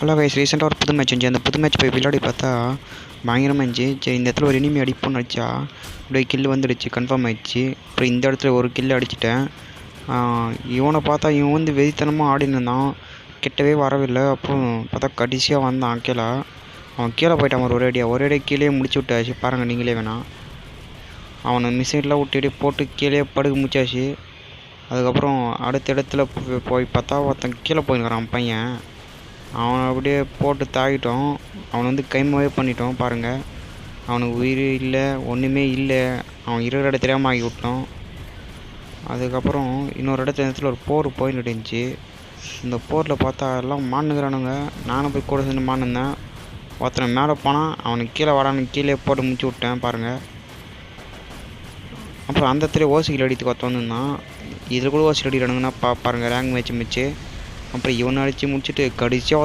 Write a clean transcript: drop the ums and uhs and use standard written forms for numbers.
Hello guys, ரீசெண்டாக ஒரு புது மேட்ச் இருந்துச்சு. அந்த புது மேட்ச் போய் விளையாடி பார்த்தா பயங்கரமாக இருந்துச்சு. சரி, இந்த இடத்துல ஒரு எனிமி அடிப்போன்னு அடித்தா அப்படியே கில் வந்துடுச்சு, கன்ஃபார்ம் ஆயிடுச்சு. அப்புறம் இந்த இடத்துல ஒரு கில் அடிச்சிட்டேன். இவனை பார்த்தா இவன் வந்து வெறித்தனமாக ஆடின்னு இருந்தான், கிட்டவே வரவில்லை. அப்புறம் பார்த்தா கடைசியாக வந்தான் கீழே. அவன் கீழே போயிட்டான் ஒரேடியாக கீழே முடிச்சு விட்டாச்சு. பாருங்கள் நீங்களே வேணாம். அவனை மிசைட்லாம் விட்டுட்டு போட்டு கீழே படுக்க முடிச்சாச்சு. அதுக்கப்புறம் அடுத்த இடத்துல போய் பார்த்தா ஒருத்தன் கீழே போயிருக்கிறான் பையன். அவனை அப்படியே போட்டு தாக்கிட்டோம். அவனை வந்து கைமாவே பண்ணிட்டோம். பாருங்கள், அவனுக்கு உயிர் இல்லை, ஒன்றுமே இல்லை. அவன் இருக்கிற இடம் தெரியாமல் ஆக்கி விட்டோம். அதுக்கப்புறம் இன்னொரு இடத்துல ஒரு போர் போயின்னு இருந்துச்சு. இந்த போரில் பார்த்தா எல்லாம் மானுங்கிறானுங்க. நானும் போய் கூட சேர்ந்து மானுந்தேன். ஒருத்தனை மேலே போனால் அவனுக்கு கீழே வரான்னு கீழே போட்டு முடிச்சு விட்டேன். பாருங்கள். அப்புறம் அந்த இடத்துல ஓசிகள் அடித்து வந்துருந்தான். இதில் கூட ஓசிகள் அடிக்கிறானுங்கன்னா பாருங்கள், ரேங்க் மேட்ச் மிச்சு. அப்புறம் இவனை அடித்து முடிச்சுட்டு கடைசியாக